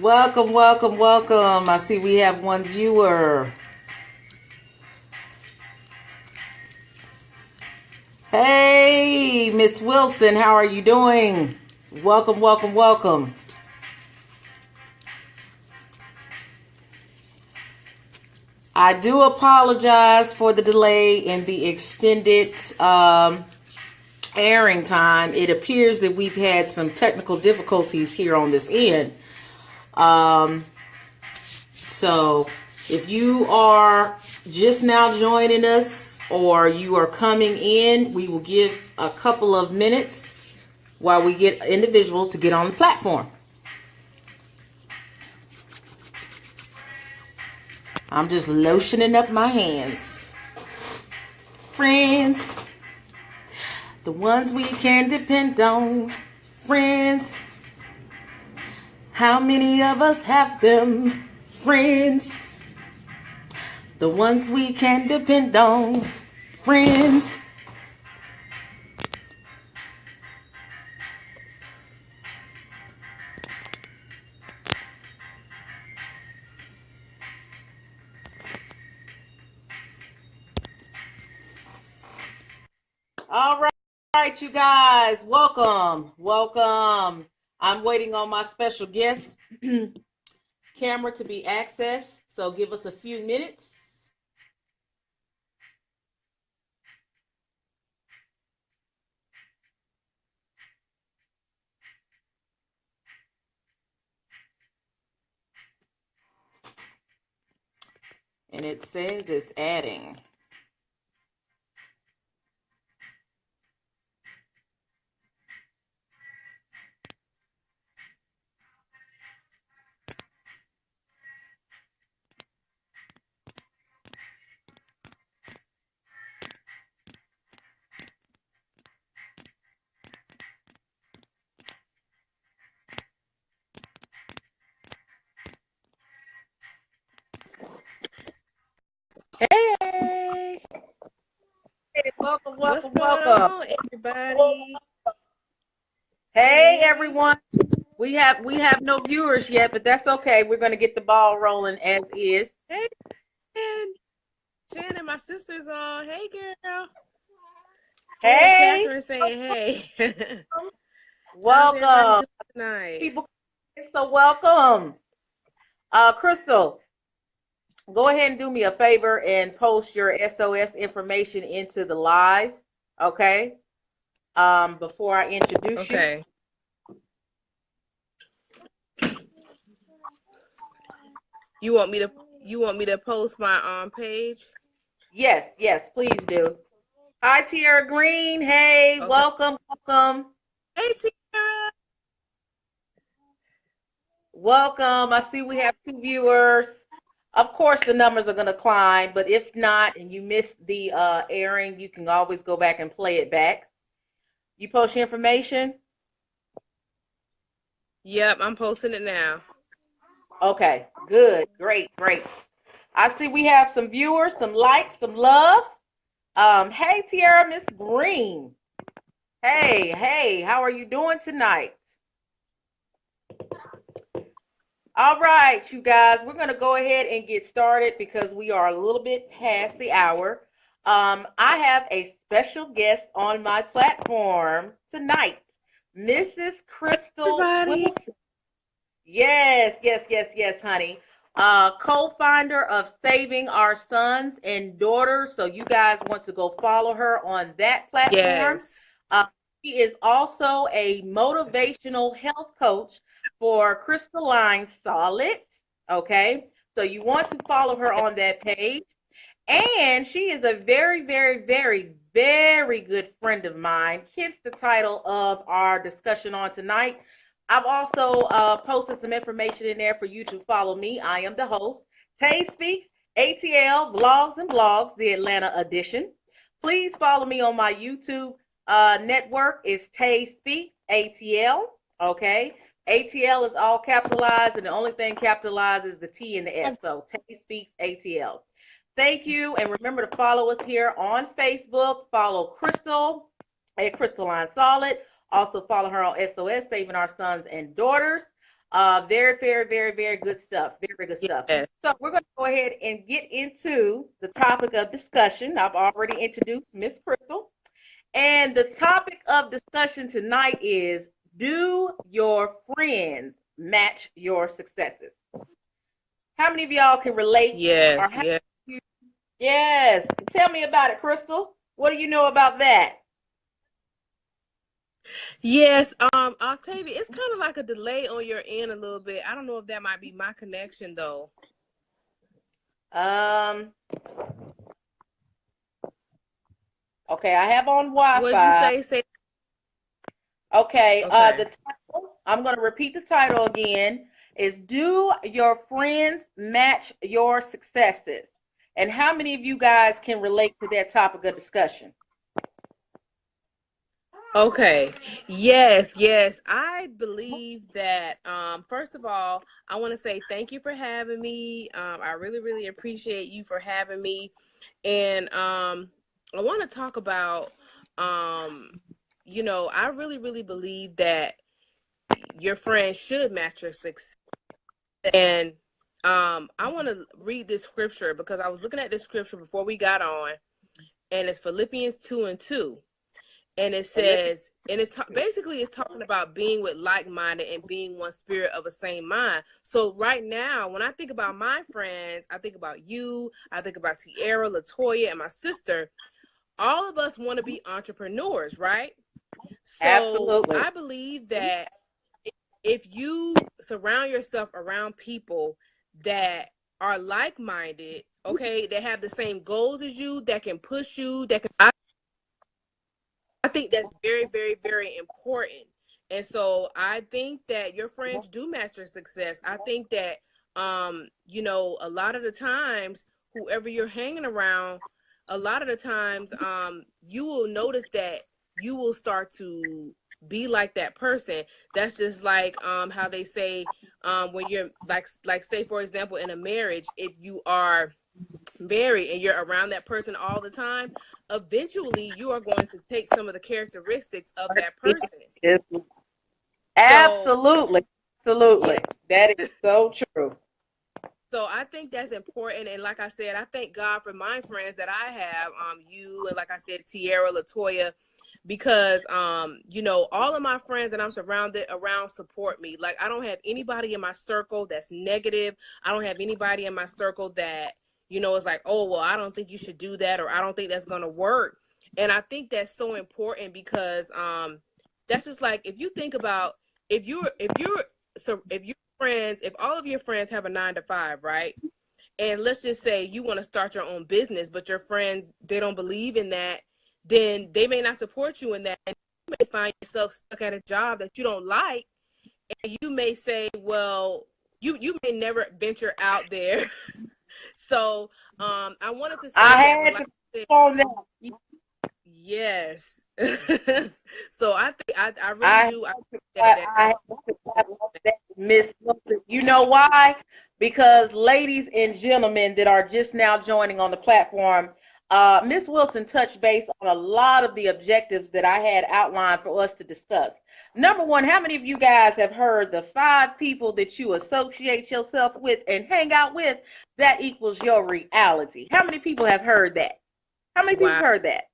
Welcome, welcome, welcome. I see we have one viewer. Hey, Miss Wilson, how are you doing? Welcome, welcome, welcome. I do apologize for the delay in the extended airing time. It appears that we've had some technical difficulties here on this end. So if you are just now joining us or you are coming in, we will give a couple of minutes while we get individuals to get on the platform. I'm just lotioning up my hands. Friends, the ones we can depend on. Friends, how many of us have them? Friends, the ones we can depend on. Friends. All right, you guys, welcome, welcome. I'm waiting on my special guest camera to be accessed, so give us a few minutes. And it says it's adding. Hey, Welcome, what's welcome, going welcome. on, everybody? Hey, everyone. We have no viewers yet, but that's okay. We're going to get the ball rolling as is. Hey, Shannon, my sister's on. Hey, girl. Hey, Catherine saying hey. welcome. How's everybody doing tonight? People, so welcome. Crystal, go ahead and do me a favor and post your SOS information into the live, okay? Before I introduce Okay. You want me to post my page? Yes, please do. Hi, Tiara Green. Hey, Okay. welcome, welcome. Hey, Tiara. Welcome. I see we have 2 viewers. Of course, the numbers are going to climb, but if not, and you missed the airing, you can always go back and play it back. You post your information? Yep, I'm posting it now. Okay, good, great. I see we have some viewers, some likes, some loves. Hey, Tiara, Miss Green. Hey, how are you doing tonight? All right, you guys, we're going to go ahead and get started because we are a little bit past the hour. I have a special guest on my platform tonight, Mrs. Crystal Everybody. Wilson. Yes, honey. Co-founder of Saving Our Sons and Daughters. So you guys want to go follow her on that platform. Yes. She is also a motivational health coach for Crystallinesolid. Okay. So you want to follow her on that page. And she is a very, very, very, very good friend of mine. Hence the title of our discussion on tonight. I've also posted some information in there for you to follow me. I am the host, TaySpeaksATL, Vlogs and Blogs, the Atlanta edition. Please follow me on my YouTube network. It's TaySpeaksATL. Okay. ATL is all capitalized, and the only thing capitalized is the T and the S. So TaySpeaksATL. Thank you, and remember to follow us here on Facebook. Follow Crystal at Crystallinesolid. Also follow her on SOS, Saving Our Sons and Daughters. Very, very, very, very good stuff. Very good stuff. Yeah. So we're going to go ahead and get into the topic of discussion. I've already introduced Miss Crystal. And the topic of discussion tonight is, do your friends match your successes? How many of y'all can relate? Or Yes. how Yeah. you, yes, tell me about it, Crystal. What do you know about that? Yes. Octavia, it's kind of like a delay on your end a little bit. I don't know if that might be my connection though. Um, okay, I have on What'd you Wi-Fi. say? Say. Okay, Okay. the title, I'm going to repeat the title again, is Do Your Friends Match Your Successes? And how many of you guys can relate to that topic of discussion? Okay. Yes, yes. I believe that first of all, I want to say thank you for having me. I really, really appreciate you for having me. And I want to talk about I really, really believe that your friends should match your success. And I want to read this scripture because I was looking at this scripture before we got on, and it's Philippians 2:2. And it says, and basically it's talking about being with like-minded and being one spirit of a same mind. So right now, when I think about my friends, I think about you, I think about Tierra, Latoya, and my sister. All of us want to be entrepreneurs, right? So Absolutely. I believe that if you surround yourself around people that are like-minded, okay, that have the same goals as you, that can push you, that can, I think that's very, very, very important. And so I think that your friends do match your success. I think that a lot of the times, whoever you're hanging around, a lot of the times, you will notice that you will start to be like that person. That's just like how they say when you're like say for example in a marriage, if you are married and you're around that person all the time, eventually you are going to take some of the characteristics of that person. So, Absolutely. yeah. Absolutely. That is so true. So I think that's important. And like I said, I thank God for my friends that I have, you and like I said, Tierra, Latoya, because all of my friends that I'm surrounded around support me. Like I don't have anybody in my circle that's negative. I don't have anybody in my circle that is like, oh well, I don't think you should do that, or I don't think that's gonna work. And I think that's so important because that's just like if you think about if your friends, if all of your friends have a 9 to 5, right? And let's just say you want to start your own business, but your friends, they don't believe in that, then they may not support you in that. And you may find yourself stuck at a job that you don't like. And you may say, well, you may never venture out there. So I wanted to say I that, but had like to I said, on that. yes. So I think I really I do. I think I Miss Wilson. You know why? Because ladies and gentlemen that are just now joining on the platform, Miss Wilson touched base on a lot of the objectives that I had outlined for us to discuss. Number one, how many of you guys have heard the 5 people that you associate yourself with and hang out with, that equals your reality? How many people have heard that? How many people wow. have heard that?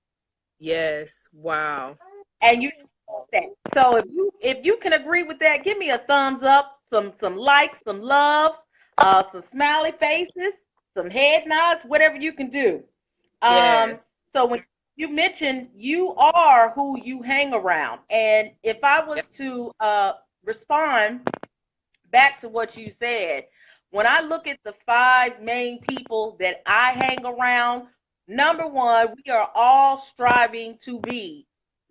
Yes. Wow. And you that. So if you can agree with that, give me a thumbs up, some likes, some loves, some smiley faces, some head nods, whatever you can do. Um, Yes. so when you mentioned you are who you hang around, and if I was Yep. to respond back to what you said, when I look at the 5 main people that I hang around, number one, we are all striving to be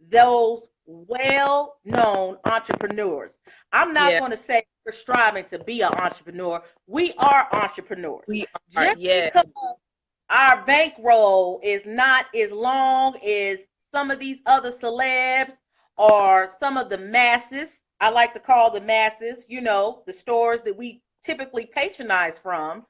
those well known entrepreneurs. I'm not Yeah. going to say we're striving to be an entrepreneur. We are entrepreneurs. We are. Just Yes. because our bankroll is not as long as some of these other celebs or some of the masses. I like to call the masses, the stores that we typically patronize from,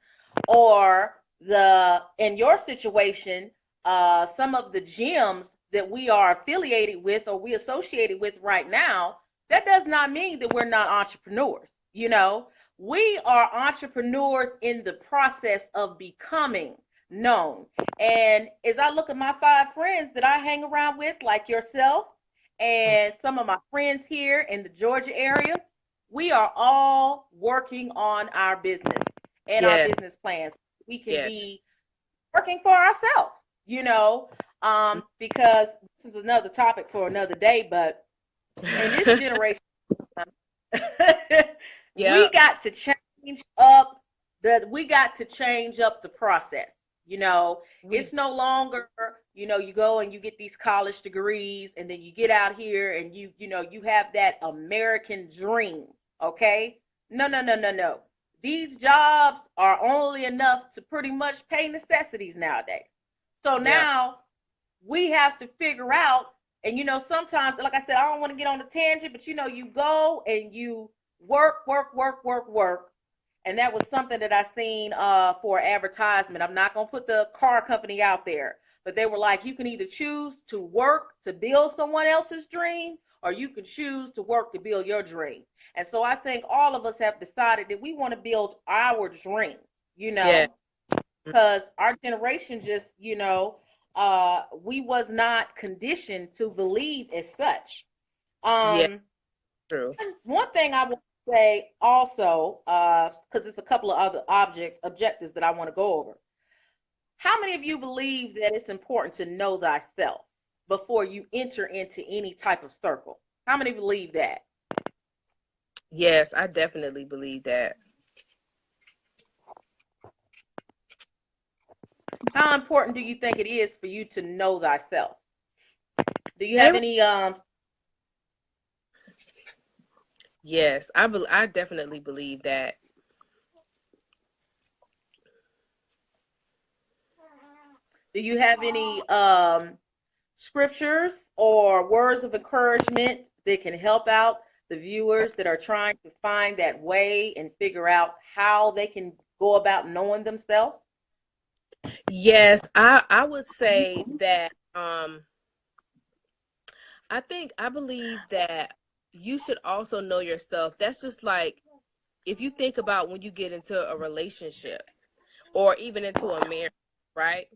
or in your situation, some of the gyms that we are affiliated with or we associated with right now. That does not mean that we're not entrepreneurs. You know, we are entrepreneurs in the process of becoming known. And as I look at my 5 friends that I hang around with, like yourself and some of my friends here in the Georgia area, we are all working on our business and our Yeah. business plans. We can Yes. be working for ourselves, because this is another topic for another day, but in this generation, we Yep. got to change up the process. You know, We it's no longer, you go and you get these college degrees and then you get out here and you have that American dream. Okay. No, no, no, no, no. These jobs are only enough to pretty much pay necessities nowadays. So Yep. now we have to figure out, and sometimes, like I said, I don't want to get on a tangent, but you go and you work, work, work, work, work. And that was something that I seen for advertisement. I'm not gonna put the car company out there, but they were like, you can either choose to work to build someone else's dream, or you can choose to work to build your dream. And so I think all of us have decided that we want to build our dream, you Yeah. know, because our generation just, we was not conditioned to believe as such. Yeah. Um, True. one thing I want to say also, because it's a couple of other objectives that I want to go over. How many of you believe that it's important to know thyself before you enter into any type of circle? How many believe that? Yes, I definitely believe that. How important do you think it is for you to know thyself? Do you have Every any Yes, I definitely believe that. scriptures or words of encouragement that can help out the viewers that are trying to find that way and figure out how they can go about knowing themselves? Yes, I would say that I believe that you should also know yourself. That's just like if you think about when you get into a relationship or even into a marriage, right?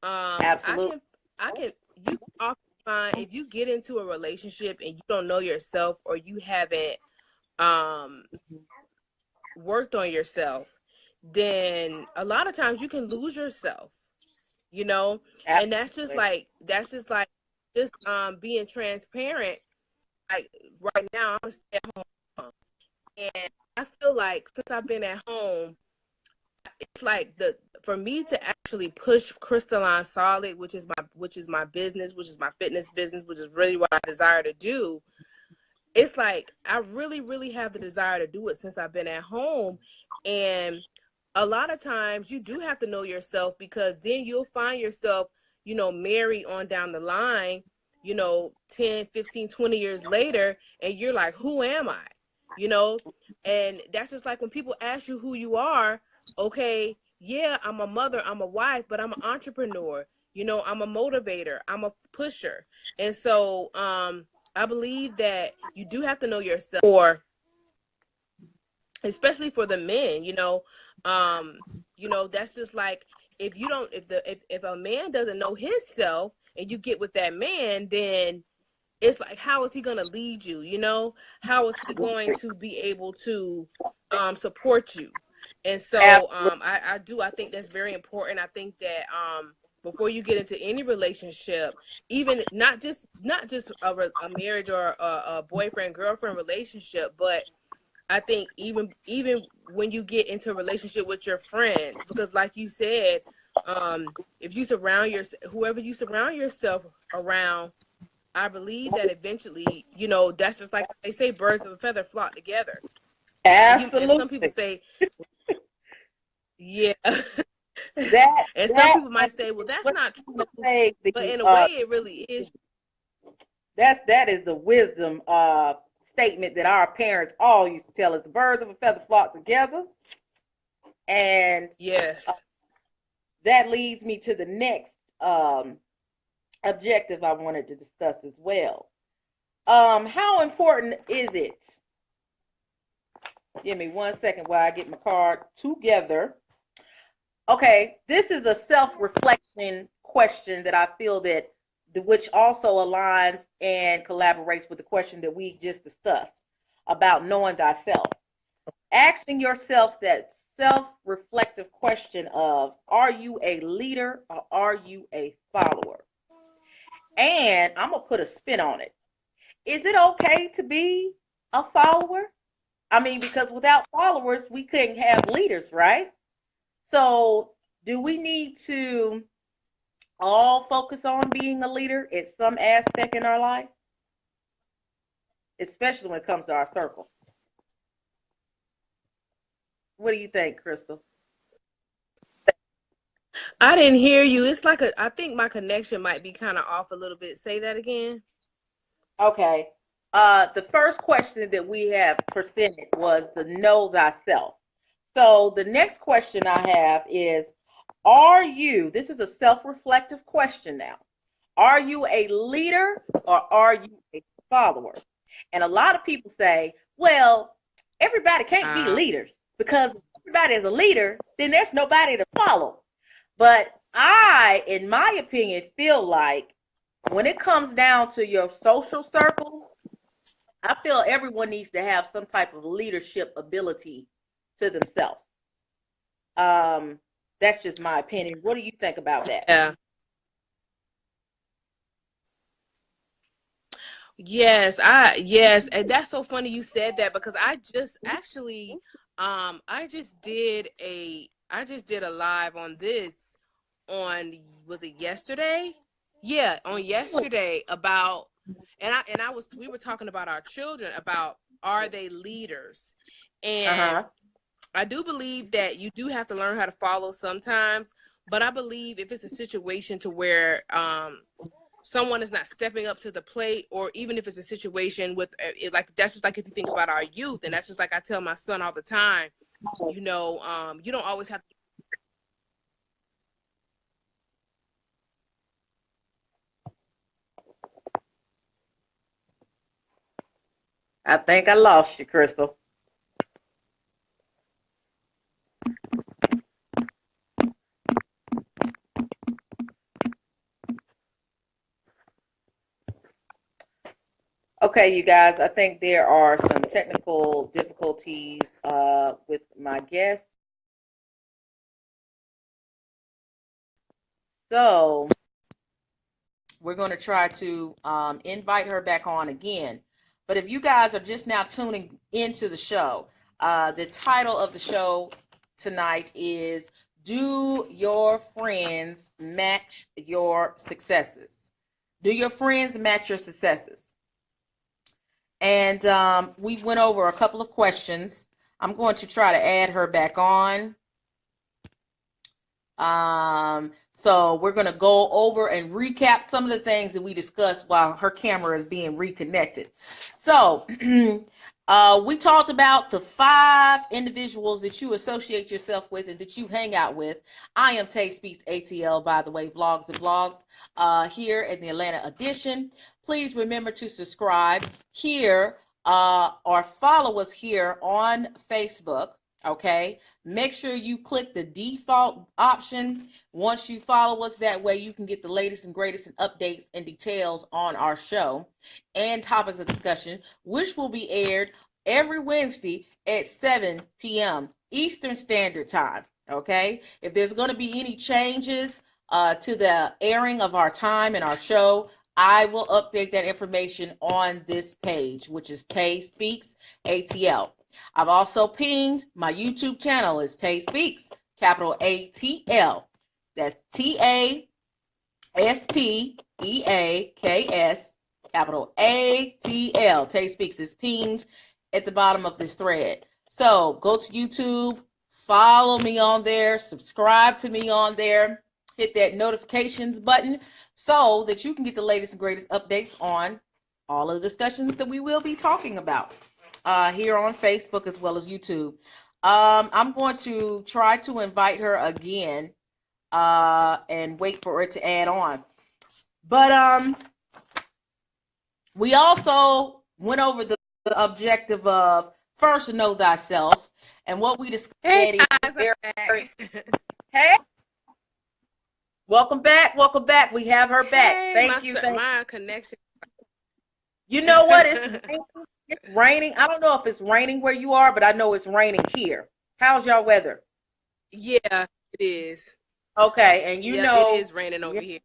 I Absolutely. can you can often find if you get into a relationship and you don't know yourself or you haven't um worked on yourself, then a lot of times you can lose yourself, you know? And Absolutely. that's just like just being transparent. Like right now I'm a stay-at-home mom, and I feel like since I've been at home, it's like the for me to actually push Crystallinesolid, which is my business, which is my fitness business, which is really what I desire to do. It's like I really, really have the desire to do it since I've been at home. And a lot of times you do have to know yourself because then you'll find yourself, married on down the line, 10, 15, 20 years later, and you're like, who am I? You know? And that's just like when people ask you who you are, okay, yeah, I'm a mother, I'm a wife, but I'm an entrepreneur. I'm a motivator, I'm a pusher. And so, I believe that you do have to know yourself, or especially for the men, that's just like if you don't if a man doesn't know himself and you get with that man, then it's like how is he going to lead you? How is he going to be able to support you? And so Absolutely. I think that's very important. I think that before you get into any relationship, even not just a marriage or a boyfriend girlfriend relationship, but I think even when you get into a relationship with your friends, because like you said, if you surround whoever you surround yourself around, I believe that eventually, that's just like they say, birds of a feather flock together. And some people Absolutely. say, yeah. That And some that people might say, well, that's what not I want to true. say, But in a way, it really is. that is the wisdom statement that our parents all used to tell us. The birds of a feather flock together. And uh, Yes. that leads me to the next objective I wanted to discuss as well. How important is it Give me 1 second while I get my card together. Okay, this is a self-reflection question that I feel that which also aligns and collaborates with the question that we just discussed about knowing thyself. Asking yourself that self-reflective question of, are you a leader or are you a follower? And I'm going to put a spin on it. Is it okay to be a follower? I mean, because without followers, we couldn't have leaders, right? So, do we need to all focus on being a leader at some aspect in our life, especially when it comes to our circle? What do you think, Crystal? I didn't hear you. It's like I think my connection might be kind of off a little bit. Say that again. Okay. The first question that we have presented was the know thyself. So the next question I have is, are you, this is a self-reflective question now, are you a leader or are you a follower? And a lot of people say, well, everybody can't be leaders because if everybody is a leader, then there's nobody to follow. But I, in my opinion, feel like when it comes down to your social circle, I feel everyone needs to have some type of leadership ability to themselves. That's just my opinion. What do you think about that? Yeah. Yes, and that's so funny you said that because I just actually I just did a live on this on, was it yesterday? Yeah, on yesterday about, and we were talking about our children, about are they leaders? And I do believe that you do have to learn how to follow sometimes, but I believe if it's a situation to where someone is not stepping up to the plate, or even if it's a situation with like, that's just like if you think about our youth, and that's just like I tell my son all the time, you know, you don't always have to. I think I lost you, Crystal. Okay, you guys, I think there are some technical difficulties with my guest. So we're going to try to invite her back on again. But if you guys are just now tuning into the show, the title of the show tonight is Do Your Friends Match Your Successes? Do your friends match your successes? And we went over a couple of questions. I'm going to try to add her back on. So we're going to go over and recap some of the things that we discussed while her camera is being reconnected. So we talked about the 5 individuals that you associate yourself with and that you hang out with. I am TaySpeaksATL, by the way, vlogs and blogs here in the Atlanta edition. Please remember to subscribe here or follow us here on Facebook. Okay, make sure you click the default option once you follow us. That way you can get the latest and greatest and updates and details on our show and topics of discussion, which will be aired every Wednesday at 7 p.m. Eastern Standard Time. Okay, if there's going to be any changes to the airing of our time and our show, I will update that information on this page, which is TaySpeaksATL. I've also pinged my YouTube channel is TaySpeaks, capital ATL. That's TASPEAKS, capital ATL. TaySpeaks is pinged at the bottom of this thread. So go to YouTube, follow me on there, subscribe to me on there, hit that notifications button so that you can get the latest and greatest updates on all of the discussions that we will be talking about here on Facebook as well as YouTube. I'm going to try to invite her again and wait for it to add on. But we also went over the objective of first know thyself. And what we discussed Hey that guys, is hey, welcome back, welcome back. We have her back. Hey, Thank you. my connection. You know what? It's raining. It's raining. I don't know if it's raining where you are, but I know it's raining here. How's y'all weather? Yeah, it is. Okay, and you Yep, know it is raining over here.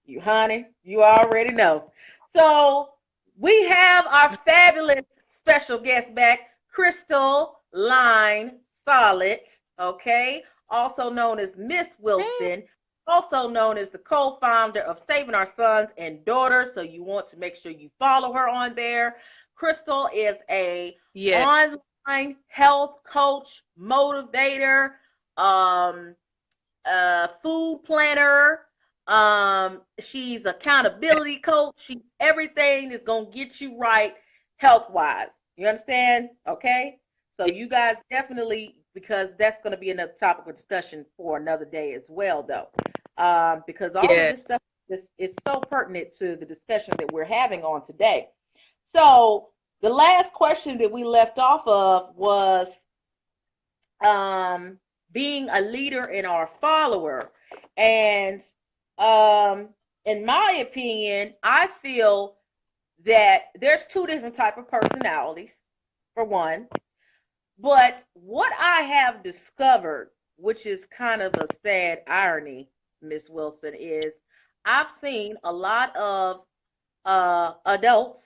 you honey, you already know. So we have our fabulous special guest back, Crystallinesolid, okay, also known as Miss Wilson, also known as the co-founder of Saving Our Sons and Daughters. So you want to make sure you follow her on there. Crystal is a online health coach, motivator, food planner. She's accountability coach. She's everything that's gonna get you right health wise. You understand? Okay. So you guys definitely, because that's going to be another topic of discussion for another day as well, though, because all of this stuff is so pertinent to the discussion that we're having on today. So the last question that we left off of was being a leader and our follower. And in my opinion, I feel that there's two different type of personalities, for one. But what I have discovered, which is kind of a sad irony, Miss Wilson, is I've seen a lot of adults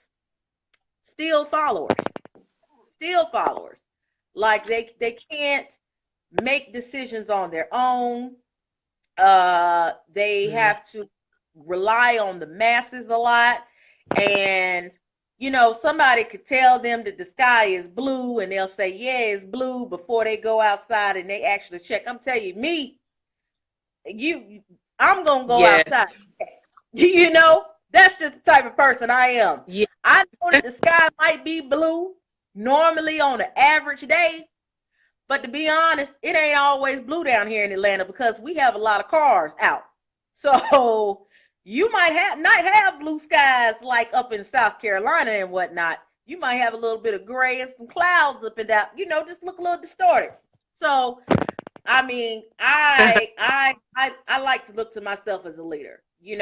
still followers. Like they can't make decisions on their own. They have to rely on the masses a lot. And somebody could tell them that the sky is blue and they'll say, yeah, it's blue before they go outside and they actually check. I'm telling you, I'm going to go outside. That's just the type of person I am. Yeah. I know that the sky might be blue normally on an average day, but to be honest, it ain't always blue down here in Atlanta because we have a lot of cars out. So you might not have blue skies like up in South Carolina and whatnot. You might have a little bit of gray and some clouds up and down, just look a little distorted. So, I mean, I like to look to myself as a leader, even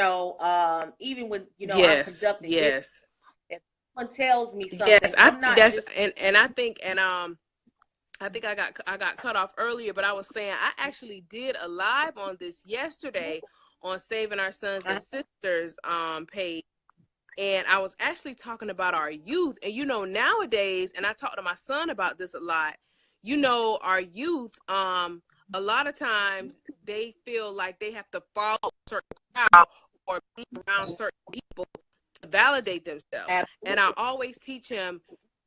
when, I'm conducting business. If someone tells me something, yes, I think that's, and I think, I think I got cut off earlier, but I was saying I actually did a live on this yesterday on Saving Our Sons and Sisters page, and I was actually talking about our youth. And nowadays, and I talk to my son about this a lot, our youth, a lot of times they feel like they have to follow a certain crowd or be around certain people to validate themselves. Absolutely. And I always teach him,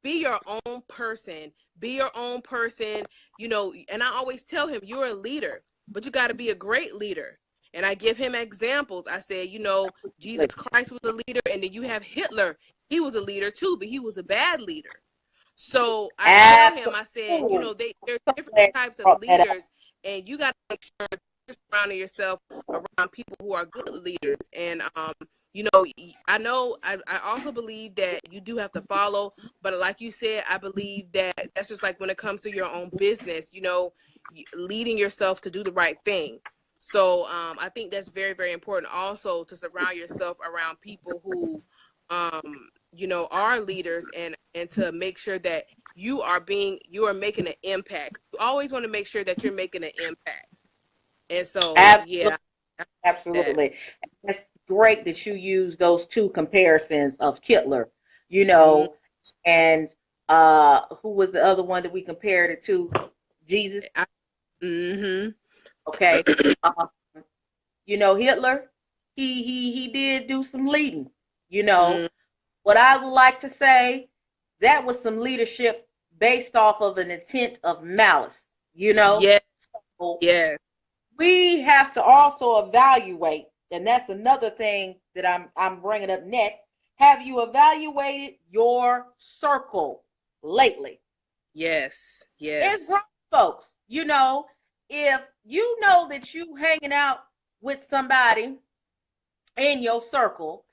be your own person. Be your own person, and I always tell him, you're a leader, but you got to be a great leader. And I give him examples. I said, Jesus Christ was a leader, and then you have Hitler. He was a leader too, but he was a bad leader. So I tell him, I said, there's different types of leaders, and you got to make sure you're surrounding yourself around people who are good leaders. And I also believe that you do have to follow, but like you said, I believe that that's just like when it comes to your own business, leading yourself to do the right thing. So I think that's very, very important also to surround yourself around people who, are leaders and to make sure that you are making an impact. You always want to make sure that you're making an impact. And so, Absolutely. That's great that you use those two comparisons of Hitler, and who was the other one that we compared it to? Jesus. Okay. Hitler, he did do some leading. What I would like to say, that was some leadership based off of an intent of malice. Yes. So we have to also evaluate, and that's another thing that I'm bringing up next. Have you evaluated your circle lately? Yes. It's grown folks. If you know that you hanging out with somebody in your circle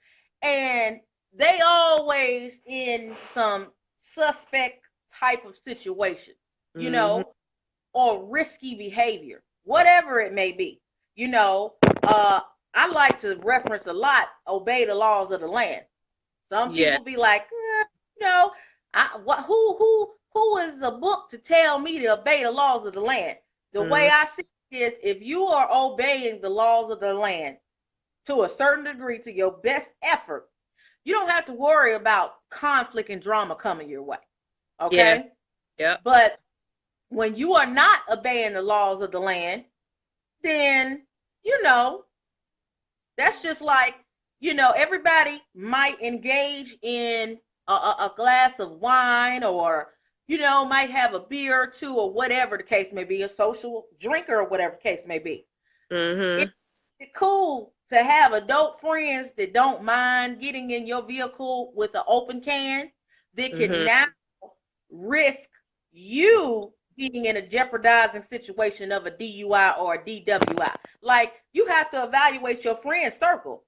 and they always in some suspect type of situations, you Mm-hmm. know, or risky behavior, whatever it may be. You know, I like to reference a lot, obey the laws of the land. Some Yeah. people be like, you know, who is a book to tell me to obey the laws of the land? The way Mm-hmm. I see it is, if you are obeying the laws of the land to a certain degree, to your best effort, you don't have to worry about conflict and drama coming your way. Yeah. Okay? Yep. But when you are not obeying the laws of the land, then, you know, that's just like, everybody might engage in a glass of wine, or, might have a beer or two, or whatever the case may be, a social drinker, or whatever the case may be. Mm-hmm. It's cool to have adult friends that don't mind getting in your vehicle with an open can, that can Mm-hmm. now risk you being in a jeopardizing situation of a DUI or a DWI. Like, you have to evaluate your friend circle.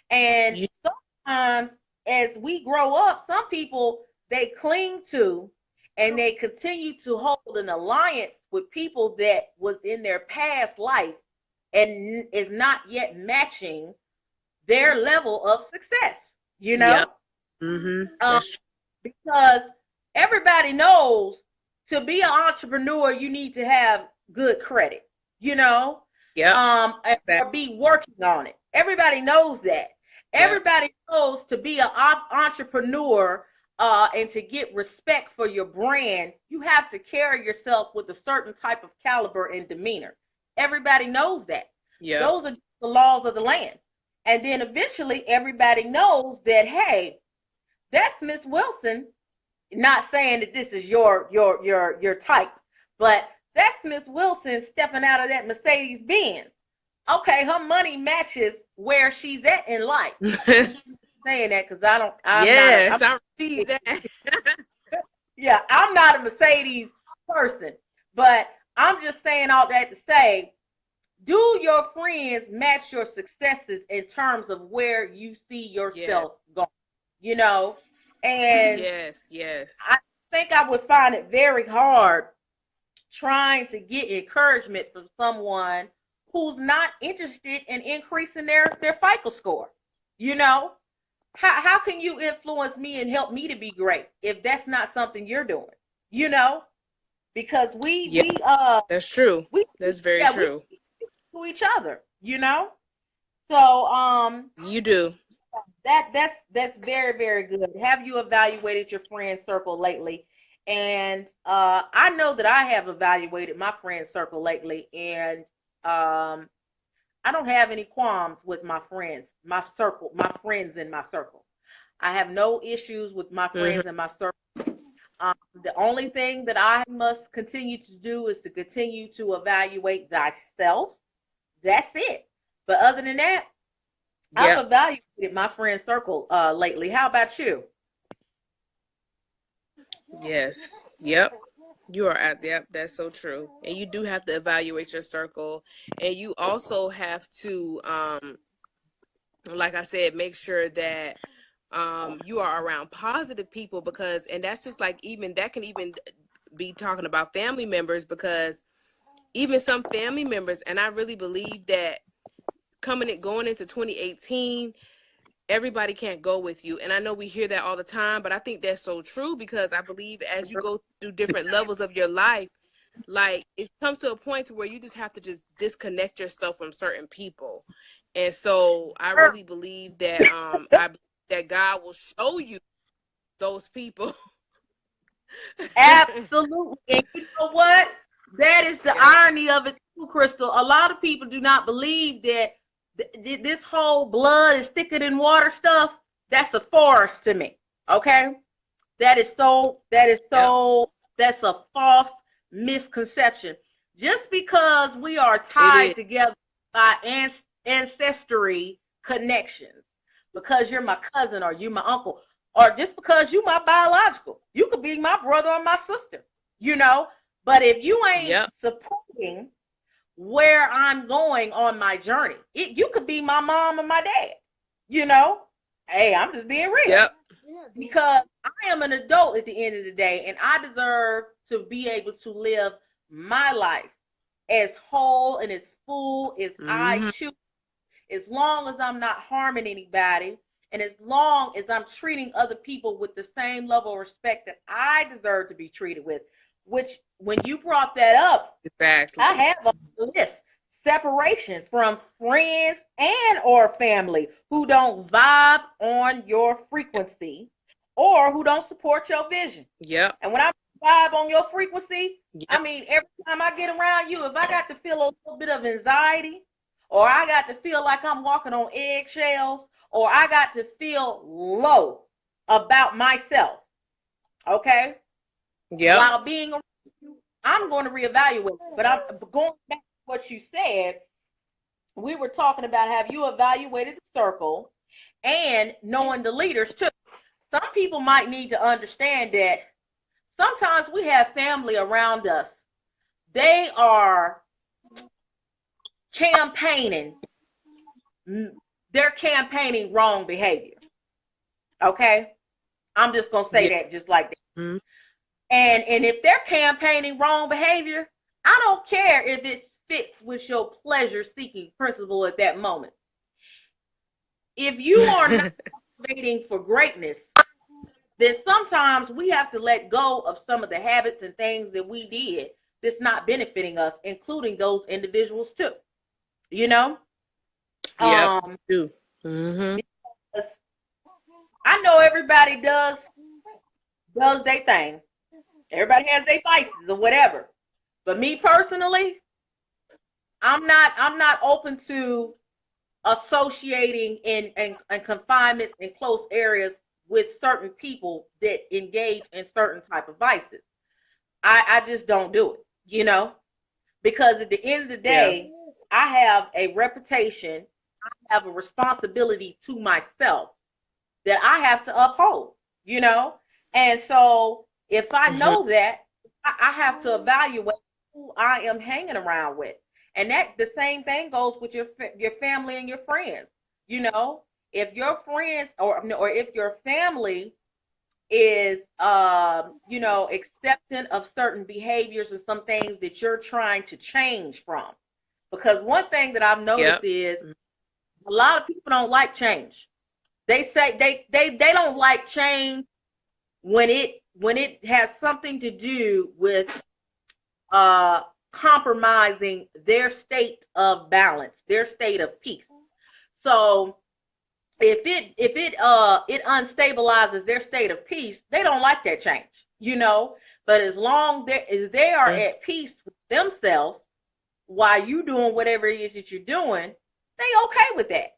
And You, sometimes, as we grow up, some people, they cling to and they continue to hold an alliance with people that was in their past life and is not yet matching their level of success, you yep. know? Mm-hmm. Um, That's true. because everybody knows, to be an entrepreneur, you need to have good credit, you know, Yep. That. or be working on it. Everybody knows that. Yep. Everybody knows, to be an entrepreneur, and to get respect for your brand, you have to carry yourself with a certain type of caliber and demeanor. Everybody knows that. Yep. Those are the laws of the land. And then eventually everybody knows that, hey, that's Miss Wilson. Not saying that this is your type, but that's Miss Wilson stepping out of that Mercedes Benz. Okay, her money matches where she's at in life. I'm saying that because I'm not a, Yes, I received that. yeah, I'm not a Mercedes person, but I'm just saying all that to say, do your friends match your successes in terms of where you see Yes. yourself going? You know, and Yes. Yes. I think I would find it very hard trying to get encouragement from someone who's not interested in increasing their FICO score. You know, how can you influence me and help me to be great if that's not something you're doing? You know, because we Yeah. we uh That's true. we That's very yeah, we true. to each other. You know, so You do. that's very, very good. Have you evaluated your friend circle lately? And I know that I have evaluated my friend circle lately, and I don't have any qualms with my friends, my circle, my friends in my circle. I have no issues with my Mm-hmm. friends in my circle. The only thing that I must continue to do is to continue to evaluate thyself. That's it. But other than that, I've Yep. evaluated my friend circle lately. How about you? Yes. Yep. You are at, yep, that's so true. And you do have to evaluate your circle. And you also have to, like I said, make sure that you are around positive people, because, and that's just like, even that can even be talking about family members, because even some family members, and I really believe that going into 2018, everybody can't go with you. And I know we hear that all the time, but I think that's so true, because I believe as you go through different levels of your life, like, it comes to a point to where you just have to just disconnect yourself from certain people. And so I really believe that that God will show you those people. Absolutely. And you know what? That is the Yep. irony of it too, Crystal. A lot of people do not believe that this whole blood is thicker than water stuff. That's a farce to me. Okay? That is Yep. that's a false misconception. Just because we are It tied is. together by ancestry connections, because you're my cousin or you my uncle, or just because you my biological, you could be my brother or my sister, you know. But if you ain't Yep. supporting where I'm going on my journey, you could be my mom or my dad, you know. Hey, I'm just being real. Yep. Because I am an adult at the end of the day, and I deserve to be able to live my life as whole and as full as I choose, as long as I'm not harming anybody, and as long as I'm treating other people with the same level of respect that I deserve to be treated with. Which, when you brought that up, Exactly. I have a list. Separation from friends and or family who don't vibe on your frequency or who don't support your vision. Yep. And when I vibe on your frequency, Yep. I mean, every time I get around you, if I got to feel a little bit of anxiety, or I got to feel like I'm walking on eggshells, or I got to feel low about myself, okay? Yep. While being around you, I'm going to reevaluate. But I'm going back to what you said. We were talking about, have you evaluated the circle and knowing the leaders too. Some people might need to understand that sometimes we have family around us. They are campaigning. They're campaigning wrong behavior. Okay? I'm just going to say that just like that. Mm-hmm. And if they're campaigning wrong behavior, I don't care if it fits with your pleasure-seeking principle at that moment. If you are not motivating for greatness, then sometimes we have to let go of some of the habits and things that we did that's not benefiting us, including those individuals too. You know? Yeah. Mm-hmm. I know everybody does their thing. Everybody has their vices or whatever. But me personally, I'm not open to associating in confinement in close areas with certain people that engage in certain type of vices. I just don't do it, you know, because at the end of the day, I have a reputation, I have a responsibility to myself that I have to uphold, you know, and so if I know that, I have to evaluate who I am hanging around with. And that the same thing goes with your family and your friends. You know, if your friends or if your family is you know, accepting of certain behaviors and some things that you're trying to change from. Because one thing that I've noticed is a lot of people don't like change. They say they don't like change when it has something to do with compromising their state of balance, their state of peace. So if it unstabilizes their state of peace, they don't like that change, you know. But as long as they are at peace with themselves while you doing whatever it is that you're doing, they okay with that.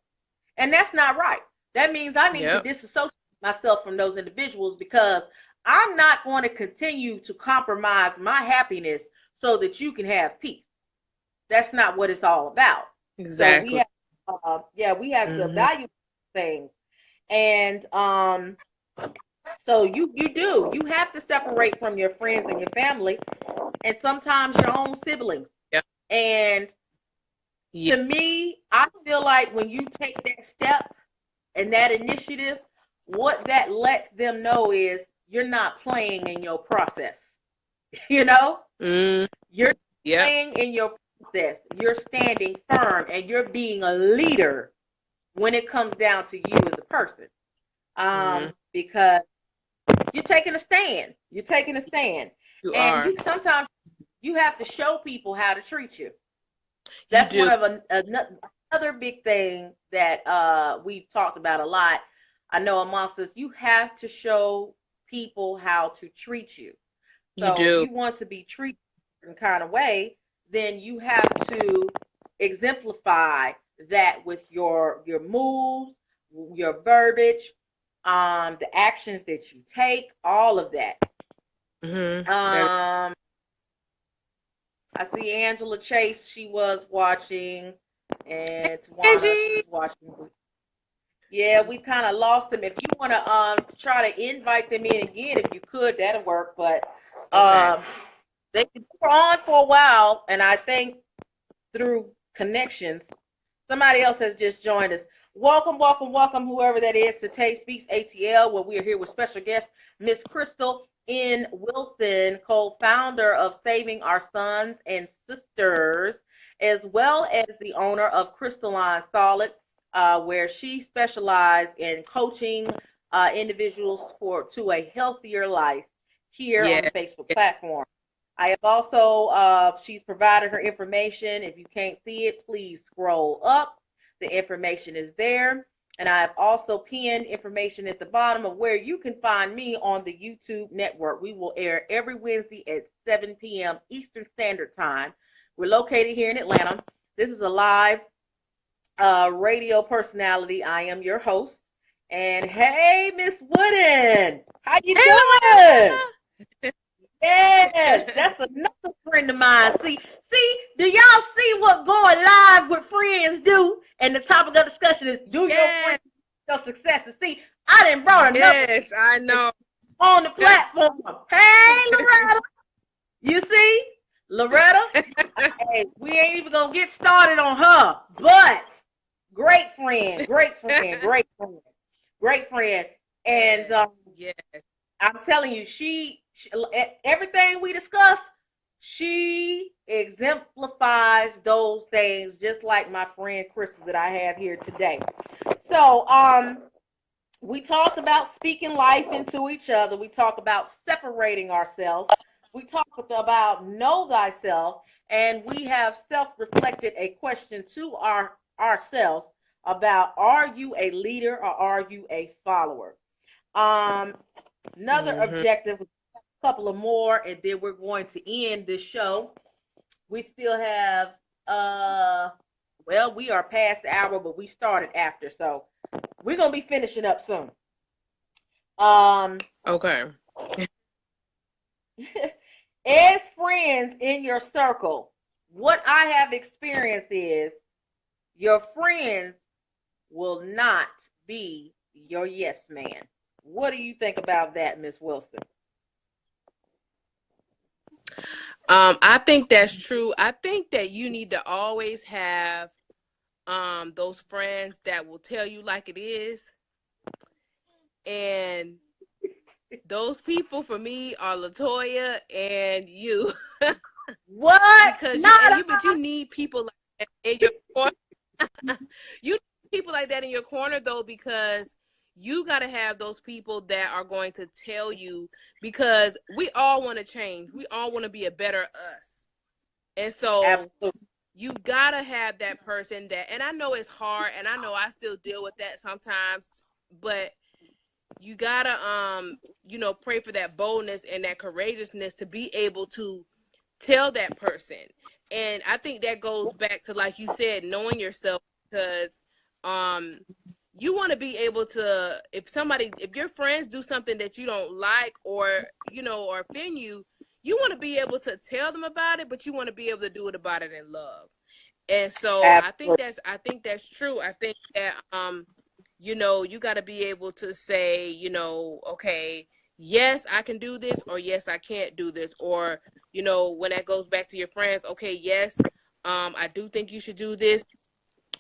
And that's not right. That means I need to disassociate myself from those individuals because I'm not going to continue to compromise my happiness so that you can have peace. That's not what it's all about. Exactly. So we have to evaluate things. And so you have to separate from your friends and your family and sometimes your own siblings. And to me, I feel like when you take that step and that initiative, what that lets them know is you're not playing in your process. You know? You're playing in your process. You're standing firm and you're being a leader when it comes down to you as a person. Because you're taking a stand. You're taking a stand. Sometimes you have to show people how to treat you. That's one of another big thing that we've talked about a lot. I know amongst us, you have to show people how to treat you. So if you want to be treated a certain kind of way, then you have to exemplify that with your moves, your verbiage, the actions that you take, all of that. I see Angela Chase, she was watching, and Tawana, she's watching. Yeah, we kind of lost them. If you want to try to invite them in again, if you could, that'll work. But they were on for a while, and I think through connections, somebody else has just joined us. Welcome, welcome, welcome, whoever that is, to TaySpeaksATL, where we are here with special guest, Miss Crystal N. Wilson, co-founder of Saving Our Sons and Sisters, as well as the owner of Crystallinesolid, where she specializes in coaching individuals to a healthier life here on the Yeah. Facebook platform. I have also, she's provided her information. If you can't see it, please scroll up. The information is there. And I have also pinned information at the bottom of where you can find me on the YouTube network. We will air every Wednesday at 7 p.m. Eastern Standard Time. We're located here in Atlanta. This is a live radio personality. I am your host. And hey, Miss Wooden, how you doing? Yes, that's another friend of mine. Do y'all see what going live with friends do? And the topic of discussion is, do your friends your successes? See, I didn't brought another. Yes, I know. On the platform. Hey, Loretta. You see? Loretta? Hey, we ain't even going to get started on her. But great friend, great friend, great friend, great friend. And yes. I'm telling you, she everything we discuss, she exemplifies those things, just like my friend Crystal that I have here today. So, we talked about speaking life into each other. We talk about separating ourselves. We talk about know thyself, and we have self-reflected a question to ourselves about, are you a leader or are you a follower? Another objective, a couple of more, and then we're going to end this show. We still have, well, we are past the hour, but we started after, so we're going to be finishing up soon. Okay. As friends in your circle, what I have experienced is your friends will not be your yes man. What do you think about that, Miss Wilson? I think that's true. I think that you need to always have those friends that will tell you like it is. And those people for me are LaToya and you. What? Because but you need people like that in your corner. You need people like that in your corner though, because you got to have those people that are going to tell you, because we all want to change. We all want to be a better us. And so Absolutely. You got to have that person that, and I know it's hard, and I know I still deal with that sometimes, but you got to, pray for that boldness and that courageousness to be able to tell that person. And I think that goes back to, like you said, knowing yourself, because you want to be able to, if your friends do something that you don't like or offend you, you want to be able to tell them about it, but you want to be able to do it about it in love. And so Absolutely. I think that's true. I think that you got to be able to say, okay, yes, I can do this, or yes, I can't do this. Or, when that goes back to your friends, okay, yes, I do think you should do this,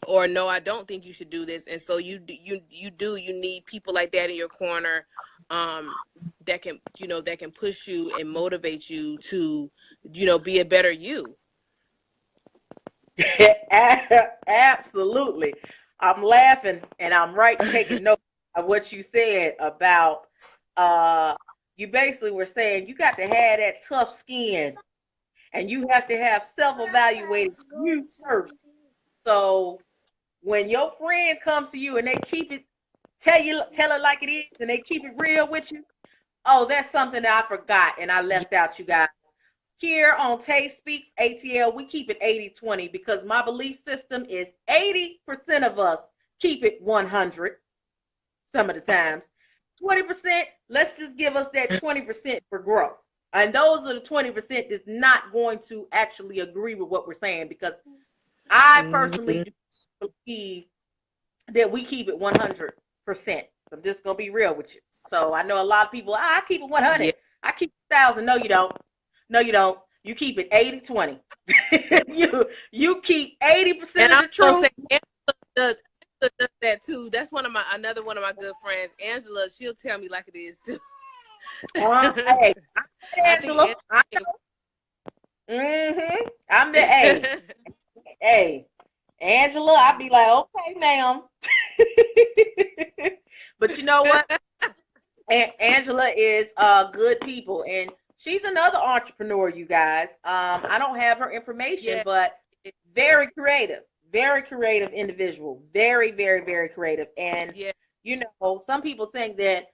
or no, I don't think you should do this. And so you need people like that in your corner, that can push you and motivate you to, be a better you. Absolutely. I'm laughing and I'm taking notes of what you said about you basically were saying you got to have that tough skin and you have to have self-evaluated you first. So when your friend comes to you and they tell it like it is, and they keep it real with you, oh, that's something that I forgot and I left out, you guys. Here on TaySpeaksATL, we keep it 80-20 because my belief system is 80% of us keep it 100 some of the times. 20%, let's just give us that 20% for growth. And those are the 20% that's not going to actually agree with what we're saying, because I personally do believe that we keep it 100%. I'm just going to be real with you. So I know a lot of people, I keep it 100. Yeah. I keep it 1,000. No, you don't. No, you don't. You keep it 80-20. you keep 80% of the truth. does that too. That's another one of my good friends, Angela. She'll tell me like it is too. Hey, I Angela. think I'm the A. Hey, Angela, I'd be like, okay, ma'am. But you know what? Angela is good people, and she's another entrepreneur, you guys. I don't have her information, yeah. but very creative individual. Very, very, very creative. And, Yeah. you know, some people think that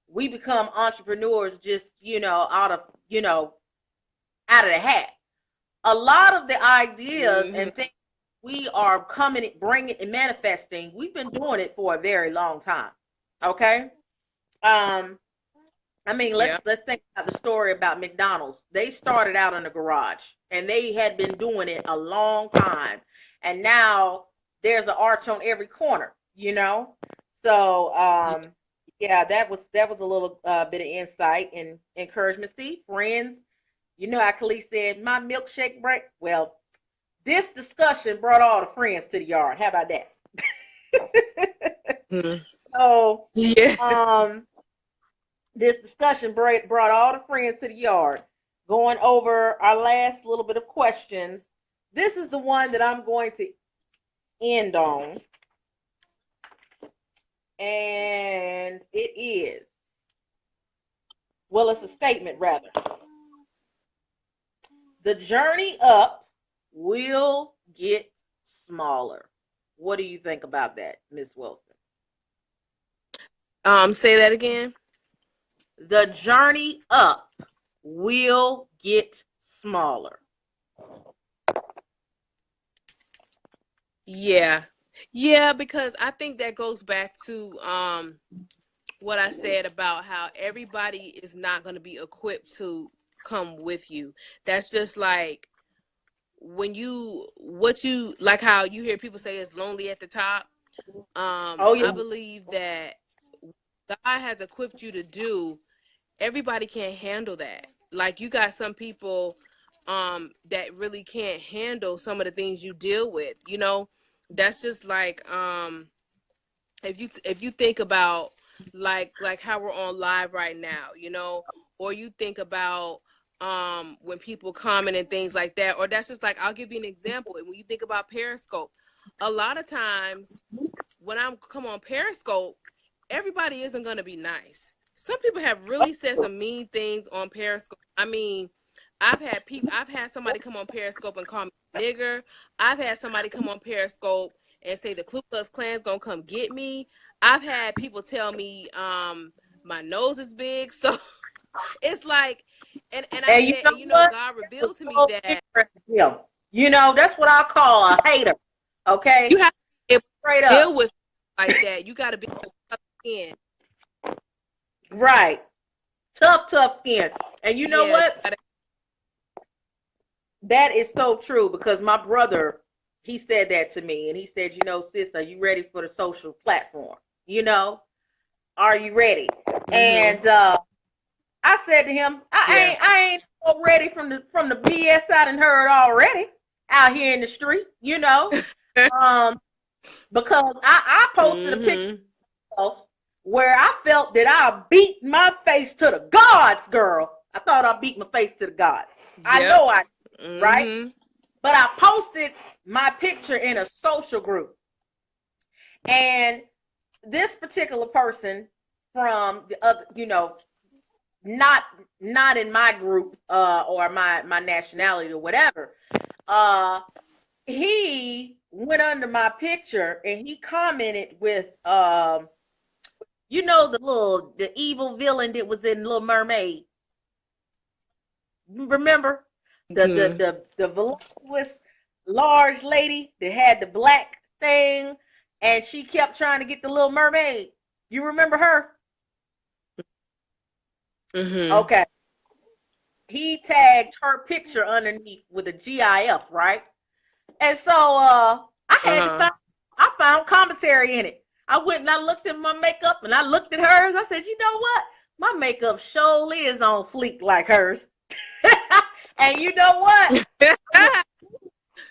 we become entrepreneurs just, out of the hat. A lot of the ideas and things we are coming, bringing, and manifesting, we've been doing it for a very long time. Okay. I mean, let's think about the story about McDonald's. They started out in a garage, and they had been doing it a long time, and now there's an arch on every corner. So yeah, that was a little bit of insight and encouragement. See, friends, how Khalees said, my milkshake break. Well, this discussion brought all the friends to the yard. How about that? So, yes. This discussion brought all the friends to the yard, going over our last little bit of questions. This is the one that I'm going to end on. And it is, well, it's a statement rather. The journey up will get smaller. What do you think about that, Miss Wilson? Say that again. The journey up will get smaller. Yeah. Yeah, because I think that goes back to what I said about how everybody is not going to be equipped to come with you. That's just like when like how you hear people say it's lonely at the top. Yeah. I believe that God has equipped you to do. Everybody can't handle that. Like you got some people that really can't handle some of the things you deal with. That's just like if you think about like how we're on live right now, or you think about when people comment and things like that, or that's just like, I'll give you an example. When you think about Periscope, a lot of times when I come on Periscope, everybody isn't going to be nice. Some people have really said some mean things on Periscope. I mean, I've had somebody come on Periscope and call me nigger. I've had somebody come on Periscope and say the Ku Klux Klan's gonna come get me. I've had people tell me my nose is big. So it's like, and I said, God revealed to me that that's what I call a hater. Okay, you have to straight deal up with like that. You got to be tough skin. Right, tough skin. And you know what? That is so true, because my brother, he said that to me, and he said, sis, are you ready for the social platform? Are you ready? Mm-hmm. And I said to him, I ain't so ready from the BS I done heard already out here in the street, because I posted a picture of where I felt that I beat my face to the gods, girl. I thought I beat my face to the gods. Yep. I know I did, right? But I posted my picture in a social group. And this particular person from the other, not in my group or my nationality or whatever, he went under my picture and he commented with the evil villain that was in Little Mermaid. Remember the voluptuous large lady that had the black thing, and she kept trying to get the Little Mermaid. You remember her? Okay. He tagged her picture underneath with a GIF, right? And so I found commentary in it. I went and I looked at my makeup and I looked at hers. I said, you know what? My makeup surely is on fleek like hers. And you know what?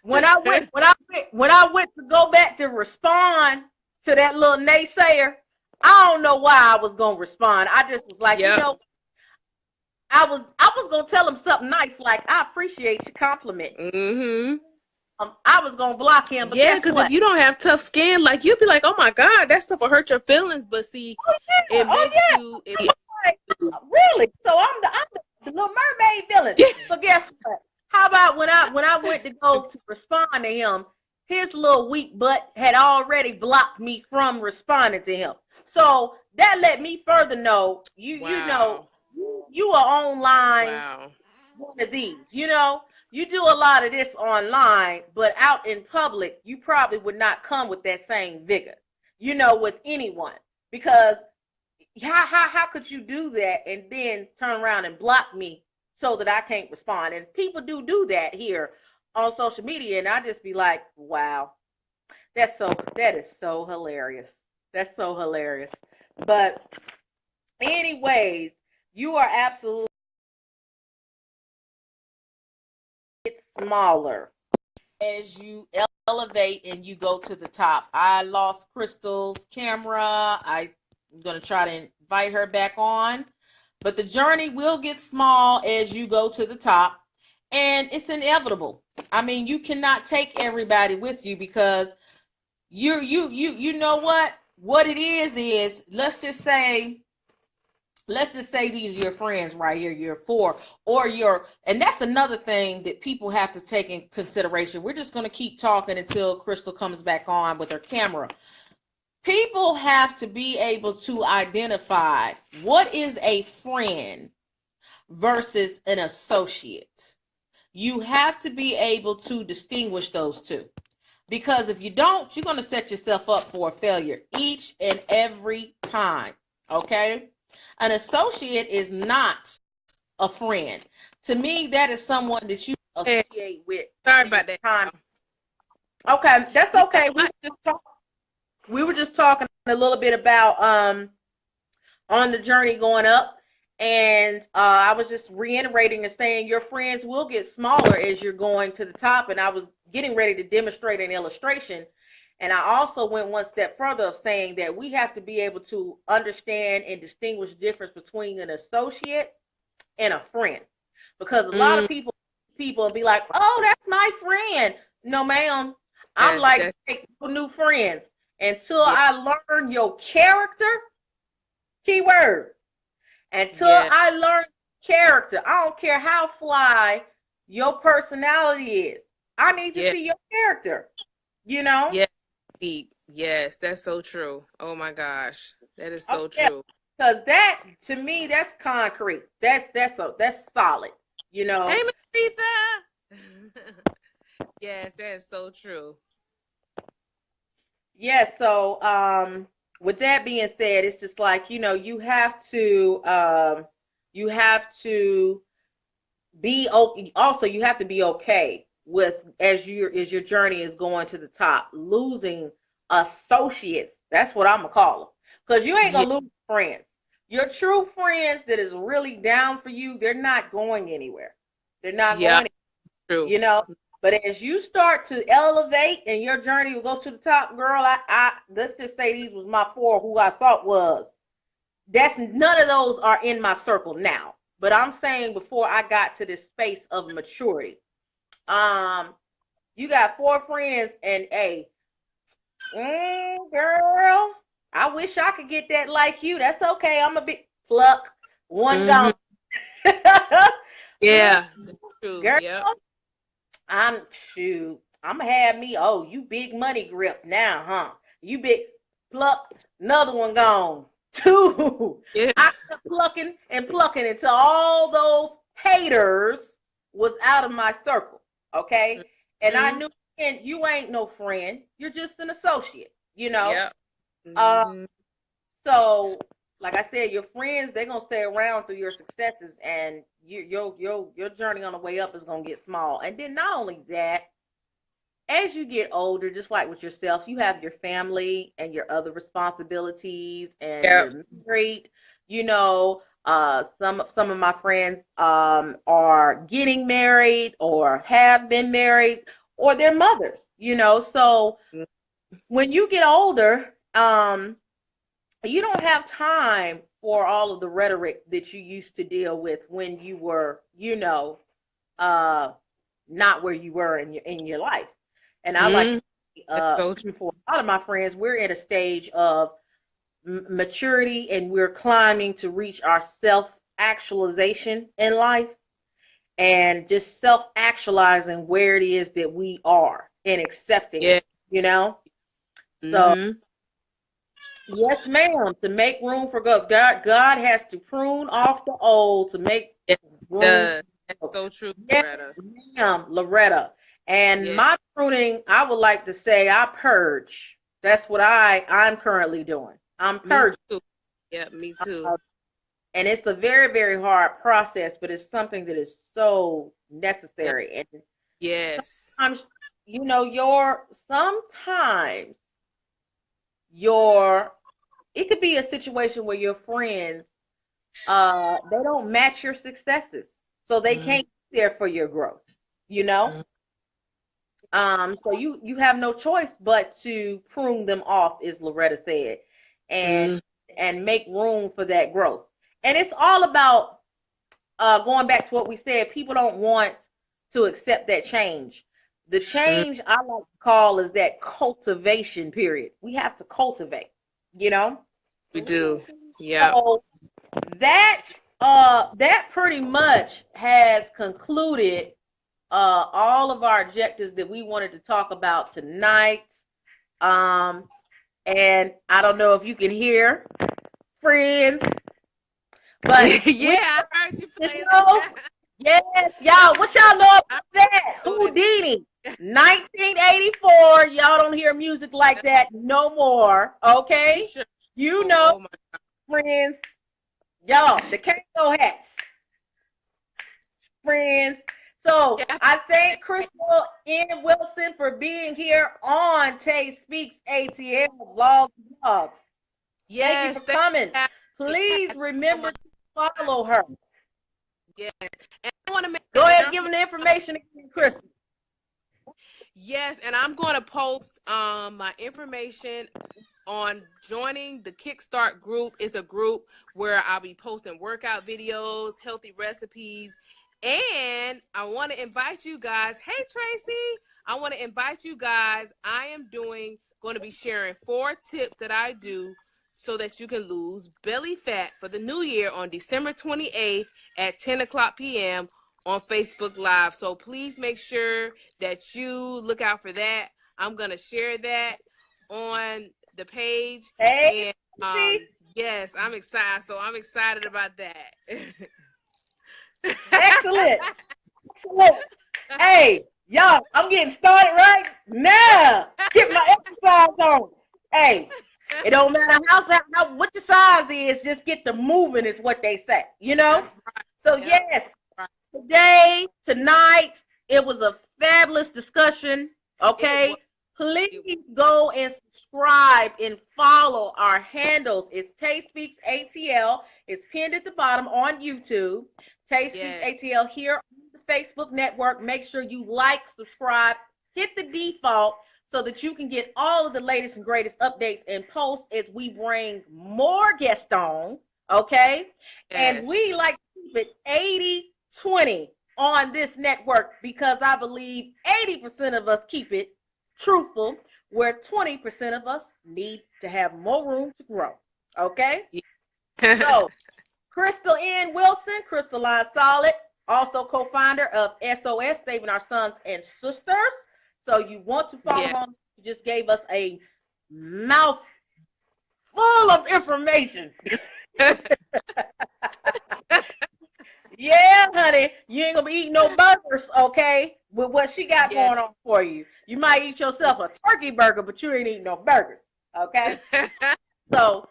when I went to go back to respond to that little naysayer, I don't know why I was gonna respond. I just was like, Yep. I was gonna tell him something nice, like I appreciate your compliment. Mm-hmm. I was gonna block him, but Yeah, guess because what? if you don't have tough skin, like you'd be like, oh my God, that stuff will hurt your feelings. But see, it Oh makes yeah. you Like, really? So I'm the Little Mermaid villain. yeah. But guess what? How about when I went to go to respond to him, his little weak butt had already blocked me from responding to him. So that let me further know you know Wow. you are online Wow. one of these. You do a lot of this online, but out in public, you probably would not come with that same vigor. With anyone, because how could you do that and then turn around and block me so that I can't respond? And people do that here on social media, and I just be like, wow, that is so hilarious. That's so hilarious. But anyways, you are absolutely smaller as you elevate and you go to the top. I lost Crystal's camera. I'm going to try to invite her back on. But the journey will get small as you go to the top. And it's inevitable. I mean, you cannot take everybody with you, because you know what it is let's just say these are your friends right here, your four, and that's another thing that people have to take in consideration. We're just going to keep talking until Crystal comes back on with her camera. People have to be able to identify what is a friend versus an associate. You have to be able to distinguish those two. Because if you don't, you're going to set yourself up for a failure each and every time. Okay? An associate is not a friend. To me, that is someone that you associate with. Sorry about that. Time. Okay, that's okay. We were just talking a little bit about on the journey going up. And I was just reiterating and saying your friends will get smaller as you're going to the top. And I was getting ready to demonstrate an illustration. And I also went one step further of saying that we have to be able to understand and distinguish the difference between an associate and a friend. Because a lot of people will be like, oh, that's my friend. No, ma'am. I'm like, new friends. Until I learn your character, keyword. Until I learn character, I don't care how fly your personality is. I need to see your character, Yeah. Yes, that's so true. Oh my gosh. That is so true. Because that, to me, that's concrete. That's solid, Hey, Marita. Yes, that's so true. Yeah, so with that being said, it's just like, you have to be okay. Also, you have to be okay with, as your journey is going to the top, losing associates. That's what I'm gonna call them, because you ain't gonna lose friends. Your true friends that is really down for you, they're not going anywhere. They're not going anywhere, true. But as you start to elevate and your journey will go to the top, girl, I let's just say these was my four who I thought was. None of those are in my circle now. But I'm saying before I got to this space of maturity, you got four friends, and girl, I wish I could get that like you. That's okay. I'm a bit pluck. One gone. Yeah. True. Girl, yep. I'm gonna have me. Oh, you big money grip now, huh? You big pluck. Another one gone. Two. Yeah. I kept plucking and plucking until all those haters was out of my circle. Okay, and I knew, and you ain't no friend. You're just an associate. Yep. So, like I said, your friends, they're gonna stay around through your successes, and your journey on the way up is gonna get small. And then not only that, as you get older, just like with yourself, you have your family and your other responsibilities, and you're married. Some of my friends are getting married or have been married, or they're mothers. So when you get older, um, you don't have time for all of the rhetoric that you used to deal with when you were, uh, not where you were in your life. And I like to say, So for a lot of my friends, we're at a stage of maturity and we're climbing to reach our self actualization in life and just self actualizing where it is that we are and accepting yeah. it, you know? So, yes, ma'am, to make room for God. God has to prune off the old to make room. That's so true, Yes, Loretta. ma'am, Loretta. And Yeah. my pruning, I would like to say I purge. That's what I'm currently doing. I'm Me purging. too. Yeah, me too. Uh, and it's a very, very hard process, but it's something that is so Yeah. necessary. And Yes. sometimes, sometimes your it could be a situation where your friends they don't match your successes, so they Mm-hmm. can't be there for your growth, you know. So you have no choice but to prune them off, as Loretta said, and Mm-hmm. make room for that growth. And it's all about going back to what we said. People don't want to accept that change. The change I like to call is that cultivation period. We have to cultivate, you know. We do. Yeah. So that pretty much has concluded all of our objectives that we wanted to talk about tonight. Um, and I don't know if you can hear, friends, but we, Yeah, I heard you you play know, that. yes, I'm y'all, what y'all know about that? excited. Houdini, 1984. Y'all don't hear music like that no more. Pretty Okay, sure. you know, Oh my friends, y'all, the Kango hats, friends. So God. I thank Crystal N. Wilson for being here on Tay Speaks ATL Vlogs Vlogs. Thank you Yes, for thank coming. you. Please Yes, so remember much. to follow her. Yes. And I want to make Go an ahead and give them announcement. the information again, Crystal. Yes, and I'm going to post my information on joining the Kickstart group. It's a group where I'll be posting workout videos, healthy recipes, and I want to invite you guys. Hey, Tracy, I want to invite you guys. I am going to be sharing 4 tips that I do so that you can lose belly fat for the new year on December 28th at 10 o'clock p.m. on Facebook Live. So please make sure that you look out for that. I'm going to share that on the page. Hey, And see? yes, I'm excited. So I'm excited about that. Excellent. Excellent. Hey, y'all, I'm getting started right now. Get my exercise on. Hey, it don't matter what your size is, just get the moving is what they say, you know? That's right. So Yep. yes, Right. today, tonight, it was a fabulous discussion. Okay. Please go and subscribe and follow our handles. It's TaySpeaksATL. It's pinned at the bottom on YouTube. TaySpeaksATL here on the Facebook network. Make sure you like, subscribe, hit the default so that you can get all of the latest and greatest updates and posts as we bring more guests on. Okay. And we like to keep it 80-20 on this network because I believe 80% of us keep it truthful, where 20% of us need to have more room to grow. Okay? So, Crystal N. Wilson, Crystallinesolid, also co-founder of SOS, Saving Our Sons and Sisters. So you want to follow on, you just gave us a mouth full of information. Yeah, honey, you ain't gonna be eating no burgers, okay? With what she got going on for you. You might eat yourself a turkey burger, but you ain't eating no burgers, okay? So,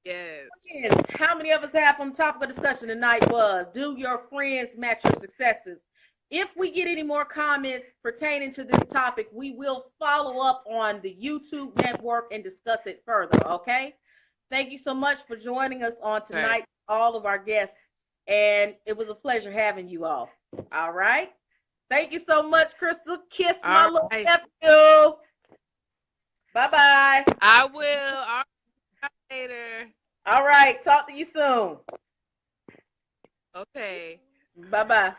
yes. again, how many of us have on topic of discussion tonight was, do your friends match your successes? If we get any more comments pertaining to this topic, we will follow up on the YouTube network and discuss it further, okay? Thank you so much for joining us on tonight, all of our guests. And it was a pleasure having you all. All right. Thank you so much, Crystal. Kiss my little nephew. Bye-bye. I will. later. All right. Talk to you soon. Okay. Bye-bye.